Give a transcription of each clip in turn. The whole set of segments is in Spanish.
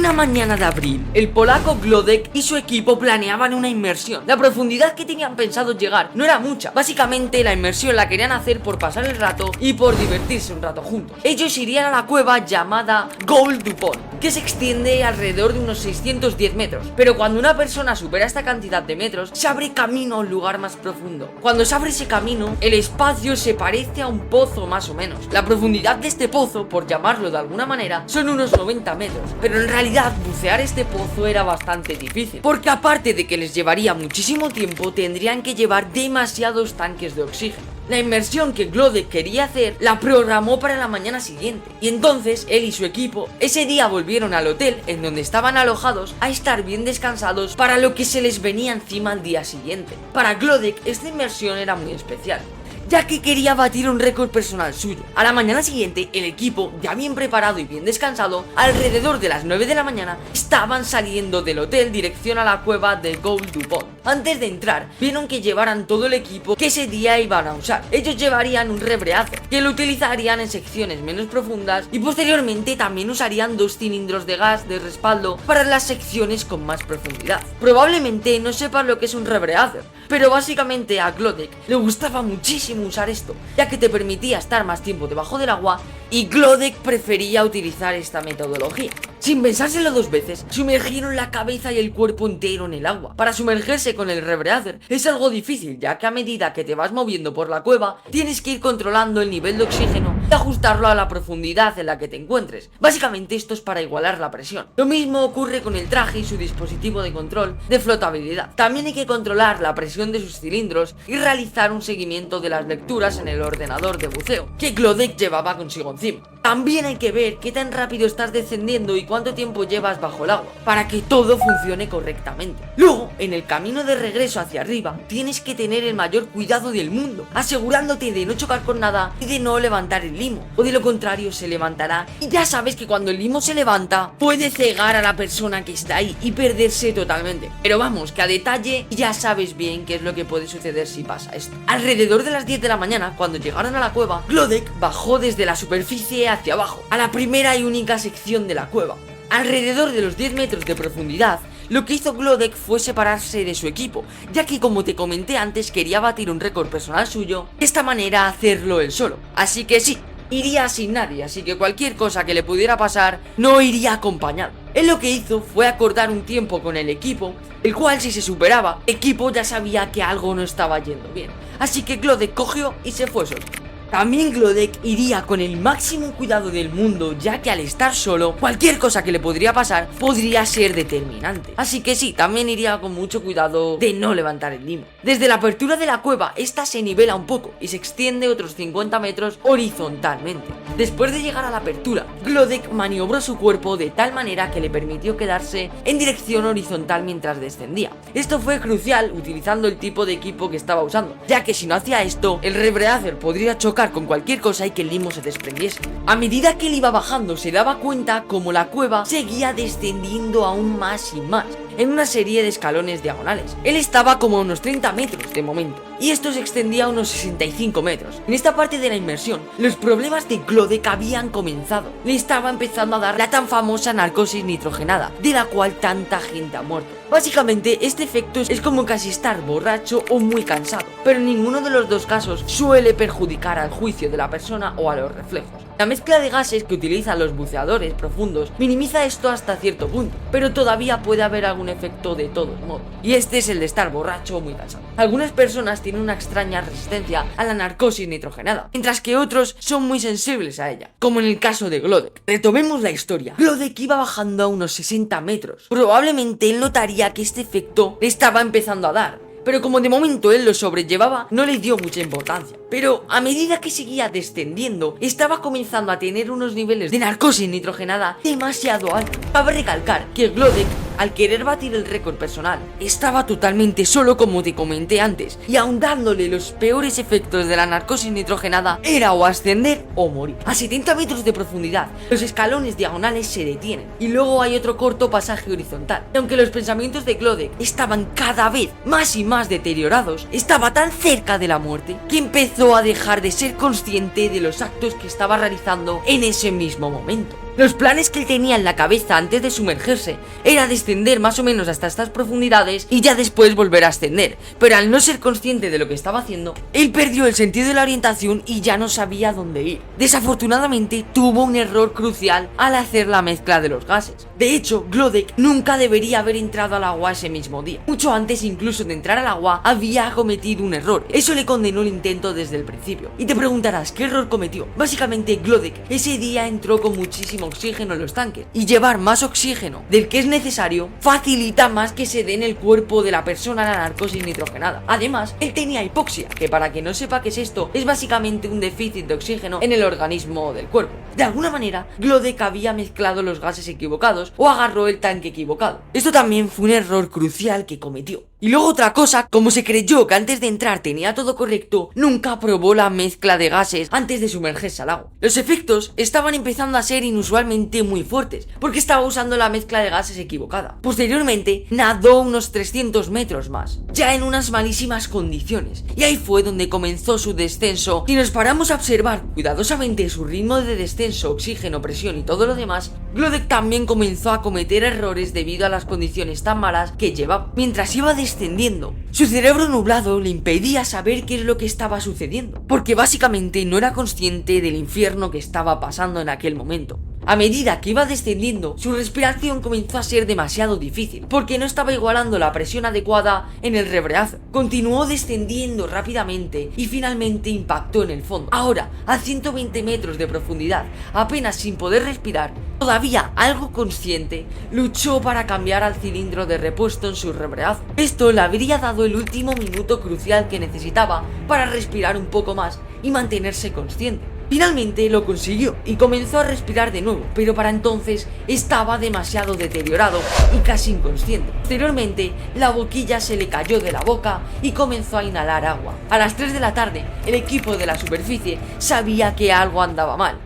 Una mañana de abril, el polaco Glodek y su equipo planeaban una inmersión. La profundidad que tenían pensado llegar no era mucha. Básicamente la inmersión la querían hacer por pasar el rato y por divertirse un rato juntos. Ellos irían a la cueva llamada Gold du Pont, que se extiende alrededor de unos 610 metros. Pero cuando una persona supera esta cantidad de metros, se abre camino a un lugar más profundo. Cuando se abre ese camino, el espacio se parece a un pozo más o menos. La profundidad de este pozo, por llamarlo de alguna manera, son unos 90 metros. Pero en realidad bucear este pozo era bastante difícil, porque aparte de que les llevaría muchísimo tiempo, tendrían que llevar demasiados tanques de oxígeno. La inmersión que Glodek quería hacer la programó para la mañana siguiente, y entonces él y su equipo ese día volvieron al hotel en donde estaban alojados a estar bien descansados para lo que se les venía encima al día siguiente. Para Glodek esta inmersión era muy especial, ya que quería batir un récord personal suyo. A la mañana siguiente, el equipo, ya bien preparado y bien descansado, alrededor de las 9 de la mañana, estaban saliendo del hotel dirección a la cueva de Gold du Pont. Antes de entrar, vieron que llevaran todo el equipo que ese día iban a usar. Ellos llevarían un rebreazo, que lo utilizarían en secciones menos profundas, y posteriormente también usarían 2 cilindros de gas de respaldo para las secciones con más profundidad. Probablemente no sepan lo que es un rebreazo, pero básicamente a Glodek le gustaba muchísimo usar esto, ya que te permitía estar más tiempo debajo del agua, y Glodek prefería utilizar esta metodología. Sin pensárselo 2 veces, sumergieron la cabeza y el cuerpo entero en el agua. Para sumergirse con el rebreather es algo difícil, ya que a medida que te vas moviendo por la cueva, tienes que ir controlando el nivel de oxígeno y ajustarlo a la profundidad en la que te encuentres. Básicamente esto es para igualar la presión. Lo mismo ocurre con el traje y su dispositivo de control de flotabilidad. También hay que controlar la presión de sus cilindros y realizar un seguimiento de las lecturas en el ordenador de buceo que Glodek llevaba consigo encima. También hay que ver qué tan rápido estás descendiendo y cuánto tiempo llevas bajo el agua, para que todo funcione correctamente. Luego, en el camino de regreso hacia arriba, tienes que tener el mayor cuidado del mundo, asegurándote de no chocar con nada y de no levantar el limo, o de lo contrario se levantará, y ya sabes que cuando el limo se levanta, puede cegar a la persona que está ahí y perderse totalmente. Pero vamos, que a detalle ya sabes bien qué es lo que puede suceder si pasa esto. Alrededor de las 10 de la mañana, cuando llegaron a la cueva, Glodek bajó desde la superficie hacia abajo, a la primera y única sección de la cueva. Alrededor de los 10 metros de profundidad, lo que hizo Glodek fue separarse de su equipo, ya que como te comenté antes quería batir un récord personal suyo, de esta manera hacerlo él solo. Así que sí, iría sin nadie, así que cualquier cosa que le pudiera pasar, no iría acompañado. Él lo que hizo fue acordar un tiempo con el equipo, el cual si se superaba, el equipo ya sabía que algo no estaba yendo bien. Así que Glodek cogió y se fue solo. También Glodek iría con el máximo cuidado del mundo, ya que al estar solo, cualquier cosa que le podría pasar podría ser determinante. Así que sí, también iría con mucho cuidado de no levantar el limo. Desde la apertura de la cueva, esta se nivela un poco y se extiende otros 50 metros horizontalmente. Después de llegar a la apertura, Glodek maniobró su cuerpo de tal manera que le permitió quedarse en dirección horizontal mientras descendía. Esto fue crucial utilizando el tipo de equipo que estaba usando, ya que si no hacía esto, el rebreather podría chocar con cualquier cosa y que el limo se desprendiese. A medida que él iba bajando, se daba cuenta como la cueva seguía descendiendo aún más y más, en una serie de escalones diagonales. Él estaba como a unos 30 metros de momento, y esto se extendía a unos 65 metros. En esta parte de la inmersión, los problemas de Glodek habían comenzado. Le estaba empezando a dar la tan famosa narcosis nitrogenada, de la cual tanta gente ha muerto. Básicamente, este efecto es como casi estar borracho o muy cansado, pero en ninguno de los dos casos suele perjudicar al juicio de la persona o a los reflejos. La mezcla de gases que utilizan los buceadores profundos minimiza esto hasta cierto punto, pero todavía puede haber algún efecto de todos modos, y este es el de estar borracho o muy cansado. Algunas personas tienen una extraña resistencia a la narcosis nitrogenada, mientras que otros son muy sensibles a ella, como en el caso de Glodek. Retomemos la historia. Glodek iba bajando a unos 60 metros. Probablemente él notaría que este efecto le estaba empezando a dar, pero como de momento él lo sobrellevaba, no le dio mucha importancia. Pero a medida que seguía descendiendo, estaba comenzando a tener unos niveles de narcosis nitrogenada demasiado altos. Cabe recalcar que Glodek, al querer batir el récord personal, estaba totalmente solo, como te comenté antes, y aun dándole los peores efectos de la narcosis nitrogenada, era o ascender o morir. A 70 metros de profundidad, los escalones diagonales se detienen, y luego hay otro corto pasaje horizontal. Y aunque los pensamientos de Glodek estaban cada vez más y más deteriorados, estaba tan cerca de la muerte que empezó a dejar de ser consciente de los actos que estaba realizando en ese mismo momento. Los planes que él tenía en la cabeza antes de sumergirse era descender más o menos hasta estas profundidades y ya después volver a ascender, pero al no ser consciente de lo que estaba haciendo, él perdió el sentido de la orientación y ya no sabía dónde ir. Desafortunadamente tuvo un error crucial al hacer la mezcla de los gases. De hecho, Glodek nunca debería haber entrado al agua ese mismo día. Mucho antes incluso de entrar al agua había cometido un error. Eso le condenó el intento desde el principio. Y te preguntarás, ¿qué error cometió? Básicamente Glodek ese día entró con muchísimo oxígeno en los tanques, y llevar más oxígeno del que es necesario facilita más que se dé en el cuerpo de la persona la narcosis nitrogenada. Además, él tenía hipoxia, que para quien no sepa qué es esto, es básicamente un déficit de oxígeno en el organismo del cuerpo. De alguna manera, Glodek había mezclado los gases equivocados o agarró el tanque equivocado. Esto también fue un error crucial que cometió. Y luego otra cosa, como se creyó que antes de entrar tenía todo correcto, nunca probó la mezcla de gases antes de sumergirse al agua. Los efectos estaban empezando a ser inusualmente muy fuertes, porque estaba usando la mezcla de gases equivocada. Posteriormente, nadó unos 300 metros más, ya en unas malísimas condiciones, y ahí fue donde comenzó su descenso. Si nos paramos a observar cuidadosamente su ritmo de descenso, oxígeno, presión y todo lo demás, Glodek también comenzó a cometer errores debido a las condiciones tan malas que llevaba. Mientras iba descendiendo, su cerebro nublado le impedía saber qué es lo que estaba sucediendo, porque básicamente no era consciente del infierno que estaba pasando en aquel momento. A medida que iba descendiendo, su respiración comenzó a ser demasiado difícil, porque no estaba igualando la presión adecuada en el rebreazo. Continuó descendiendo rápidamente y finalmente impactó en el fondo. Ahora, a 120 metros de profundidad, apenas sin poder respirar, todavía algo consciente, luchó para cambiar al cilindro de repuesto en su rebreazo. Esto le habría dado el último minuto crucial que necesitaba para respirar un poco más y mantenerse consciente. Finalmente lo consiguió y comenzó a respirar de nuevo, pero para entonces estaba demasiado deteriorado y casi inconsciente. Posteriormente, la boquilla se le cayó de la boca y comenzó a inhalar agua. A las 3 de la tarde, el equipo de la superficie sabía que algo andaba mal,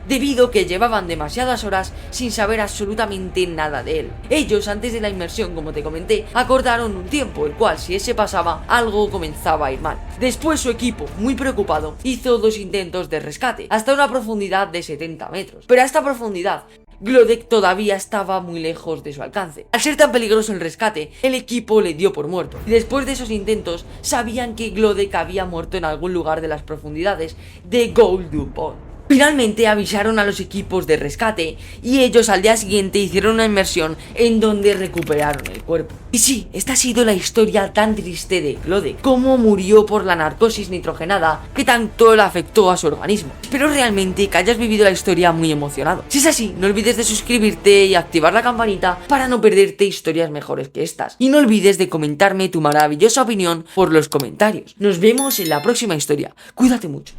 debido a que llevaban demasiadas horas sin saber absolutamente nada de él. Ellos, antes de la inmersión, como te comenté, acordaron un tiempo, el cual, si ese pasaba, algo comenzaba a ir mal. Después su equipo, muy preocupado, hizo 2 intentos de rescate, hasta una profundidad de 70 metros. Pero a esta profundidad, Glodek todavía estaba muy lejos de su alcance. Al ser tan peligroso el rescate, el equipo le dio por muerto. Y después de esos intentos, sabían que Glodek había muerto en algún lugar de las profundidades de Gold du Pont. Finalmente avisaron a los equipos de rescate y ellos al día siguiente hicieron una inmersión en donde recuperaron el cuerpo. Y sí, esta ha sido la historia tan triste de Glodek, cómo murió por la narcosis nitrogenada que tanto le afectó a su organismo. Espero realmente que hayas vivido la historia muy emocionado. Si es así, no olvides de suscribirte y activar la campanita para no perderte historias mejores que estas. Y no olvides de comentarme tu maravillosa opinión por los comentarios. Nos vemos en la próxima historia. Cuídate mucho.